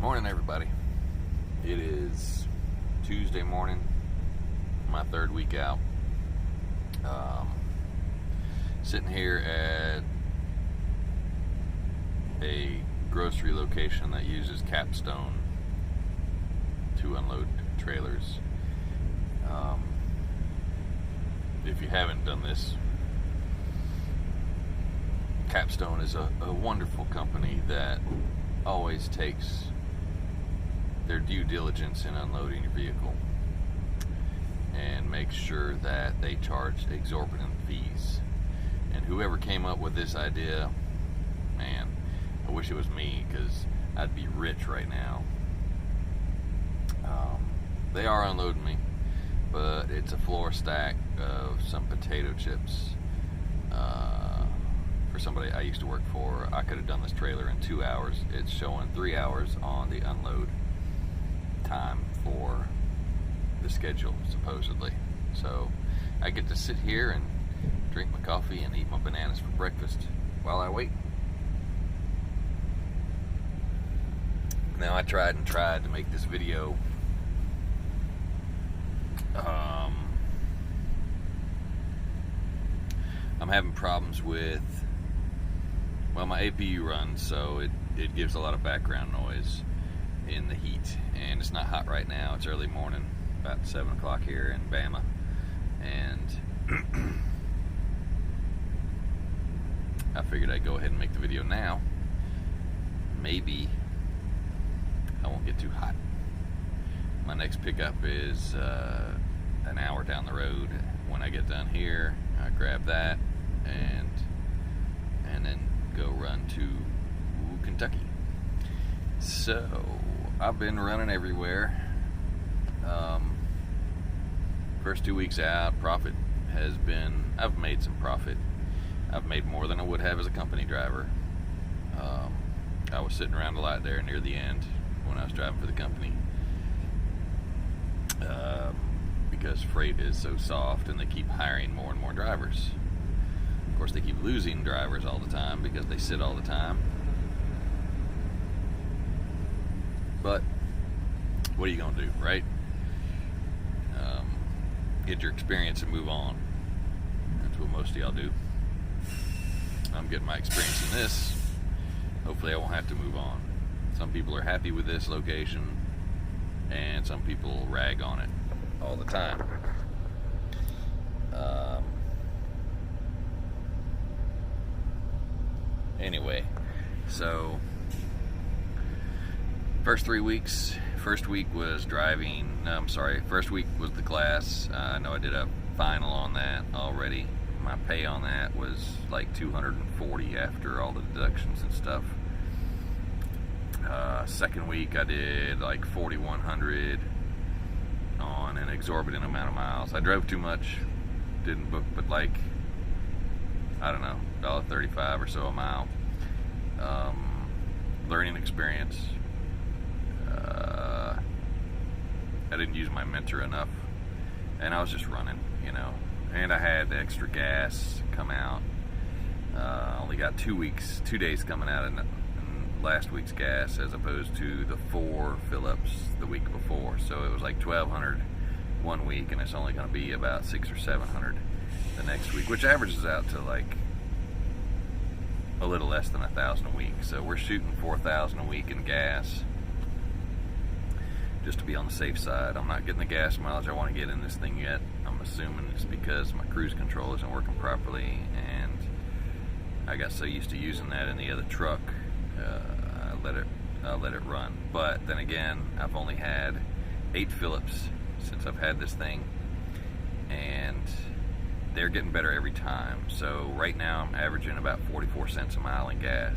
Morning, everybody. It is Tuesday morning, my third week out. Sitting here at a grocery location that uses capstone to unload trailers. If you haven't done this, Capstone is a wonderful company that always takes their due diligence in unloading your vehicle and makes sure that they charge exorbitant fees. And whoever came up with this idea, man, I wish it was me, because I'd be rich right now. They are unloading me, but it's a floor stack of some potato chips. For somebody I used to work for, I could have done this trailer in 2 hours. It's showing 3 hours on the unload time for the schedule, supposedly. So I get to sit here and drink my coffee and eat my bananas for breakfast while I wait. Now, I tried to make this video I'm having problems with, well, my APU runs, so it gives a lot of background noise in the heat, and it's not hot right now. It's early morning, about 7 o'clock here in Bama, and I figured I'd go ahead and make the video now. Maybe I won't get too hot. My next pickup is an hour down the road. When I get done here, I grab that and then go run to Kentucky. So I've been running everywhere. First 2 weeks out, profit has been, I've made some profit. I've made more than I would have as a company driver. I was sitting around a lot there near the end when I was driving for the company, because freight is so soft and they keep hiring more and more drivers. Of course, they keep losing drivers all the time because they sit all the time. But what are you gonna do, right? Get your experience and move on. That's what most of y'all do. I'm getting my experience in this. Hopefully I won't have to move on. Some people are happy with this location, and some people rag on it all the time. Anyway, so first week was driving. No, I'm sorry. First week was the class. I know I did a final on that already. My pay on that was like $240 after all the deductions and stuff. Second week I did like $4,100 on an exorbitant amount of miles. I drove too much, didn't book, but like, I don't know, $1.35 or so a mile. Learning experience. I didn't use my mentor enough, and I was just running, and I had extra gas come out. Only got 2 days coming out in last week's gas, as opposed to the 4 fill-ups the week before. So it was like $1,200 1 week, and it's only going to be about $600 or $700 the next week, which averages out to like a little less than $1,000 a week. So we're shooting $4,000 a week in gas, just to be on the safe side. I'm not getting the gas mileage I want to get in this thing yet. I'm assuming it's because my cruise control isn't working properly, and I got so used to using that in the other truck, I let it run. But then again, I've only had 8 fill-ups since I've had this thing, and they're getting better every time. So right now I'm averaging about 44 cents a mile in gas.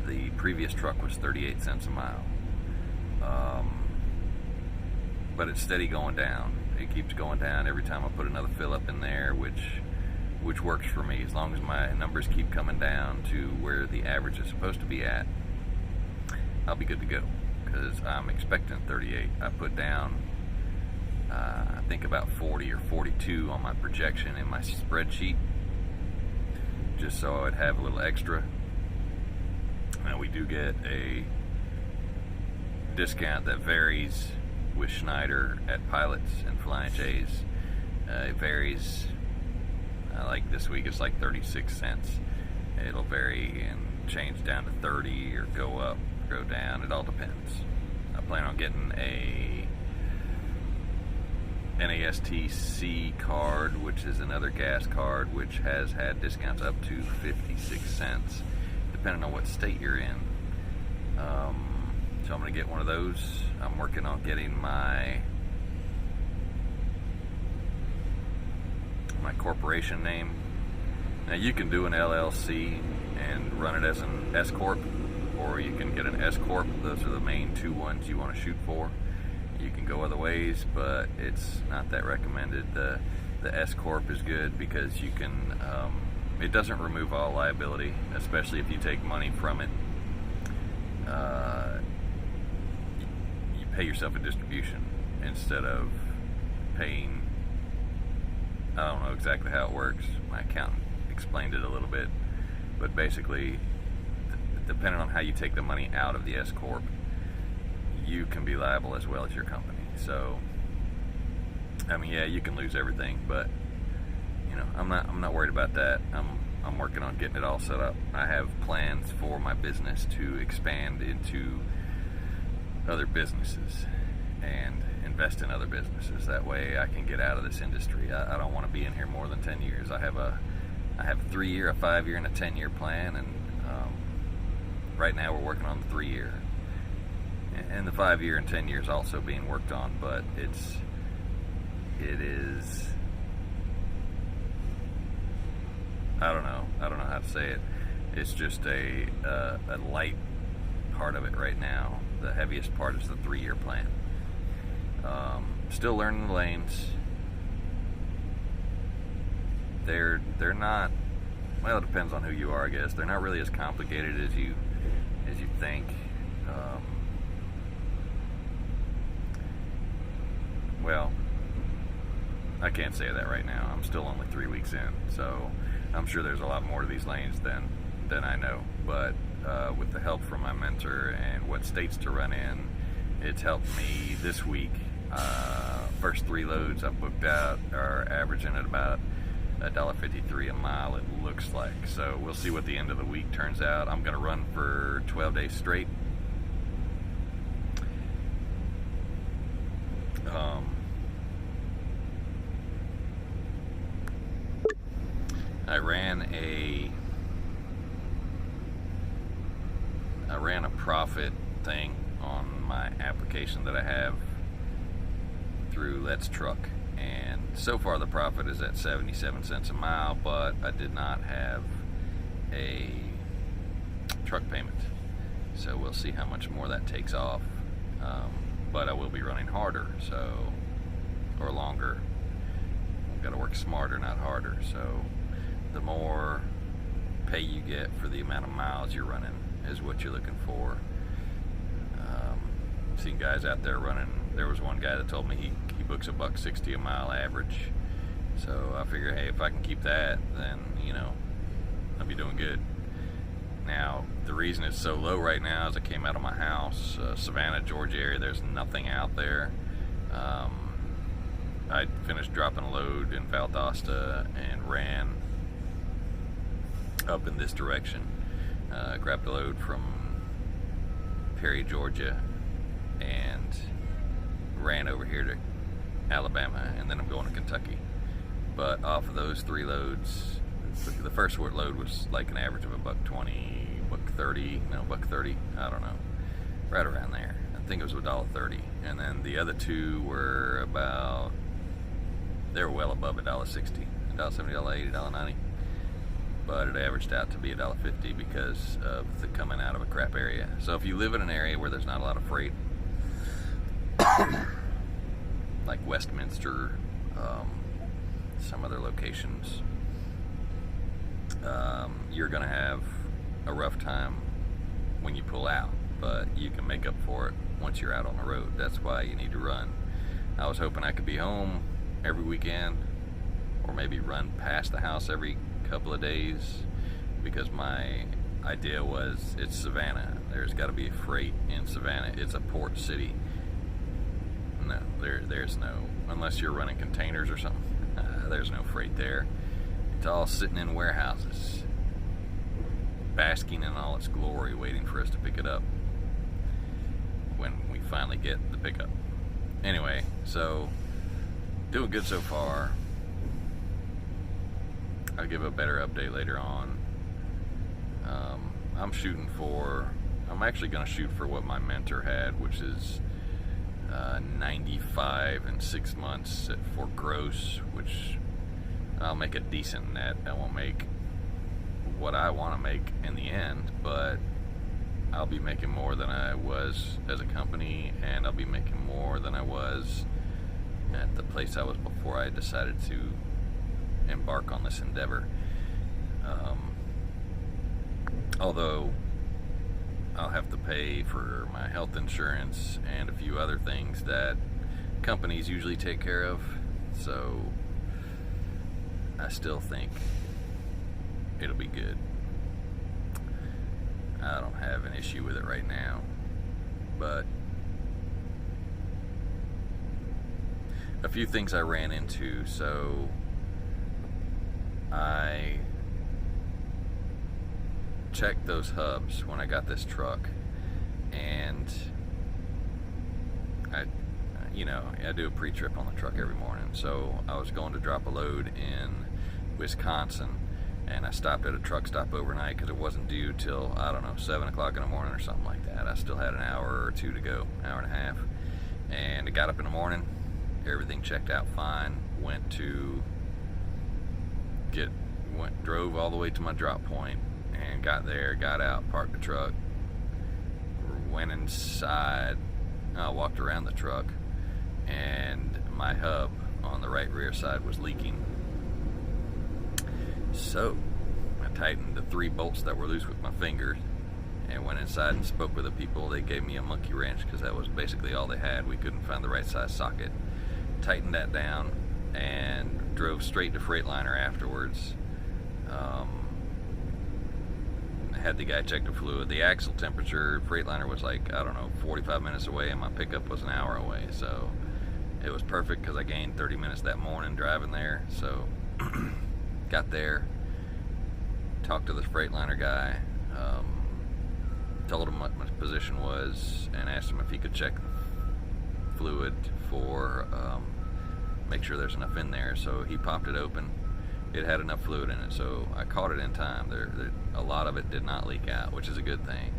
The previous truck was 38 cents a mile. But it's steady going down. It keeps going down every time I put another fill up in there, which works for me. As long as my numbers keep coming down to where the average is supposed to be at, I'll be good to go, because I'm expecting 38. I put down I think about 40 or 42 on my projection in my spreadsheet, just so I'd have a little extra. Now we do get a discount that varies with Schneider at pilots and flying J's. It varies. Like this week, it's like 36 cents. It'll vary and change down to 30 or go up, go down. It all depends. I plan on getting a NASTC card, which is another gas card, which has had discounts up to 56 cents, depending on what state you're in. So I'm going to get one of those. I'm working on getting my corporation name. Now you can do an LLC and run it as an S Corp, or you can get an S Corp. Those are the main two ones you want to shoot for. You can go other ways, but it's not that recommended. The S Corp is good because you can, it doesn't remove all liability, especially if you take money from it. You pay yourself a distribution instead of paying. I don't know exactly how it works. My accountant explained it a little bit, but basically, depending on how you take the money out of the S Corp, you can be liable as well as your company. So, I mean, yeah, you can lose everything, but you know, I'm not worried about that. I'm working on getting it all set up. I have plans for my business to expand into other businesses and invest in other businesses. That way I can get out of this industry. I don't want to be in here more than 10 years. I have a 3-year, a 5-year, and a 10-year plan, and right now we're working on the 3-year. And the 5-year and 10 years also being worked on, but it is, I don't know how to say it. It's just a light part of it right now. The heaviest part is the 3-year plan. Still learning the lanes. They're not, well, it depends on who you are, I guess. They're not really as complicated as you think. Well, I can't say that right now. I'm still only 3 weeks in, so I'm sure there's a lot more to these lanes than I know. But with the help from my mentor and what states to run in, it's helped me this week. First 3 loads I booked out are averaging at about $1.53 a mile, it looks like. So we'll see what the end of the week turns out. I'm going to run for 12 days straight. I ran a profit thing on my application that I have through Let's Truck, and so far the profit is at 77 cents a mile, but I did not have a truck payment, so we'll see how much more that takes off. But I will be running harder, or longer. I've got to work smarter, not harder. So the more pay you get for the amount of miles you're running is what you're looking for. I've seen guys out there running. There was one guy that told me he books $1.60 a mile average. So I figure, hey, if I can keep that, then I'll be doing good. Now, the reason it's so low right now is I came out of my house, Savannah, Georgia area. There's nothing out there. I finished dropping a load in Valdosta and ran up in this direction. Grabbed a load from Perry, Georgia, and ran over here to Alabama, and then I'm going to Kentucky. But off of those 3 loads, the first load was like an average of $1.20, $1.30, I don't know, right around there. I think it was $1.30. And then the other 2 were they were well above $1.60, $1.70, $1.80, $1.90. But it averaged out to be $1.50 because of the coming out of a crap area. So if you live in an area where there's not a lot of freight, like Westminster, some other locations, you're going to have a rough time when you pull out, but you can make up for it once you're out on the road. That's why you need to run. I was hoping I could be home every weekend, or maybe run past the house every couple of days, because my idea was, it's Savannah. there's got to be freight in Savannah. It's a port city. No, there's no, unless you're running containers or something, there's no freight there. It's all sitting in warehouses, basking in all its glory, waiting for us to pick it up when we finally get the pickup. Anyway, so doing good so far. I'll give a better update later on. I'm actually going to shoot for what my mentor had, which is 95 in 6 months for gross, which I'll make a decent net. I won't make what I want to make in the end, but I'll be making more than I was as a company, and I'll be making more than I was at the place I was before I decided to embark on this endeavor. Although I'll have to pay for my health insurance and a few other things that companies usually take care of, so I still think it'll be good. I don't have an issue with it right now, but a few things I ran into. So I checked those hubs when I got this truck, and I do a pre-trip on the truck every morning. So I was going to drop a load in Wisconsin, and I stopped at a truck stop overnight because it wasn't due till, I don't know, 7 o'clock in the morning or something like that. I still had an hour or two to go, hour and a half, and I got up in the morning, everything checked out fine, drove all the way to my drop point, and got there, got out, parked the truck, went inside, I walked around the truck, and my hub on the right rear side was leaking. So I tightened the 3 bolts that were loose with my fingers and went inside and spoke with the people. They gave me a monkey wrench because that was basically all they had. We couldn't find the right size socket. Tightened that down and drove straight to Freightliner afterwards. I had the guy check the fluid. The axle temperature, Freightliner was like, I don't know, 45 minutes away, and my pickup was an hour away. So it was perfect because I gained 30 minutes that morning driving there. So got there, talked to the Freightliner guy, told him what my position was, and asked him if he could check fluid for make sure there's enough in there. So he popped it open. It had enough fluid in it, so I caught it in time. A lot of it did not leak out, which is a good thing.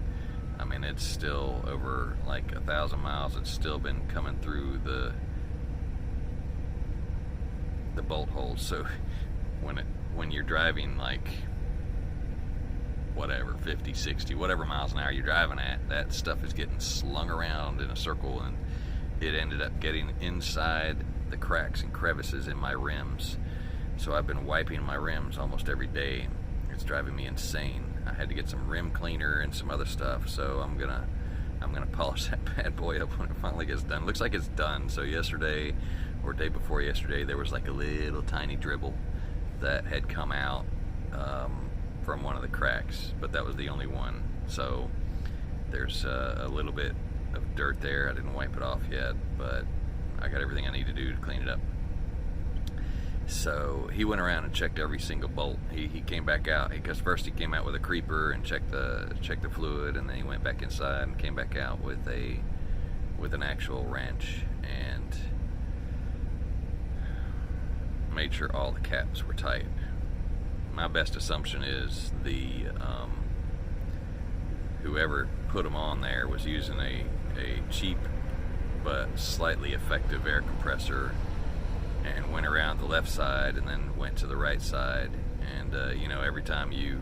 I mean, it's still over like 1,000 miles. It's still been coming through the bolt holes. So when you're driving like whatever 50, 60, whatever miles an hour you're driving at, that stuff is getting slung around in a circle, and it ended up getting inside the cracks and crevices in my rims. So I've been wiping my rims almost every day. It's driving me insane. I had to get some rim cleaner and some other stuff, so I'm gonna polish that bad boy up when it finally gets done. Looks like it's done. So yesterday or day before yesterday, there was like a little tiny dribble that had come out from one of the cracks, but that was the only one. So there's a little bit of dirt there. I didn't wipe it off yet, but I got everything I need to do to clean it up. So he went around and checked every single bolt. He came back out, because first he came out with a creeper and checked the fluid, and then he went back inside and came back out with an actual wrench and made sure all the caps were tight. My best assumption is whoever put them on there was using a cheap but slightly effective air compressor, and went around the left side and then went to the right side. And every time you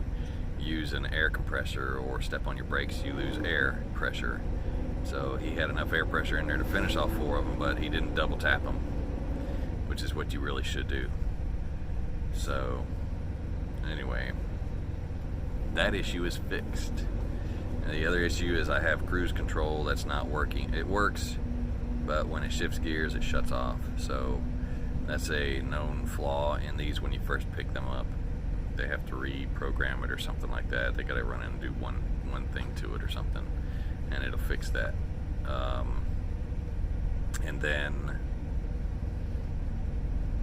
use an air compressor or step on your brakes, you lose air pressure. So he had enough air pressure in there to finish all 4 of them, but he didn't double tap them, which is what you really should do. So anyway, that issue is fixed. And the other issue is I have cruise control that's not working. It works, but when it shifts gears, it shuts off. So that's a known flaw in these when you first pick them up. They have to reprogram it or something like that. They gotta run in and do one thing to it or something. fix that. And then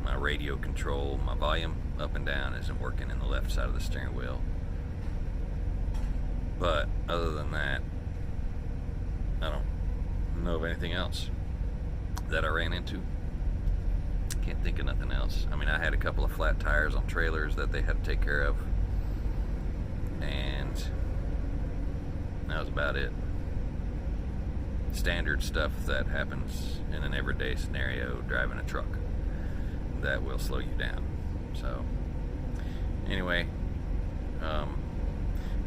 my radio control, my volume up and down isn't working in the left side of the steering wheel. But other than that, I don't know of anything else that I ran into. Can't think of nothing else. I mean, I had a couple of flat tires on trailers that they had to take care of, and that was about it. Standard stuff that happens in an everyday scenario driving a truck that will slow you down. So anyway,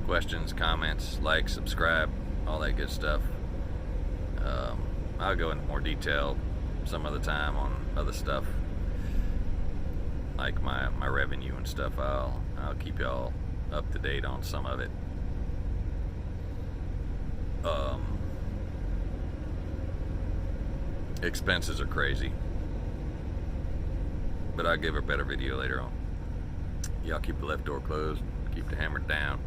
questions, comments, like, subscribe, all that good stuff. I'll go into more detail some other time on other stuff, like my revenue and stuff. I'll keep y'all up to date on some of it. Expenses are crazy, but I'll give a better video later on. Y'all keep the left door closed, keep the hammer down.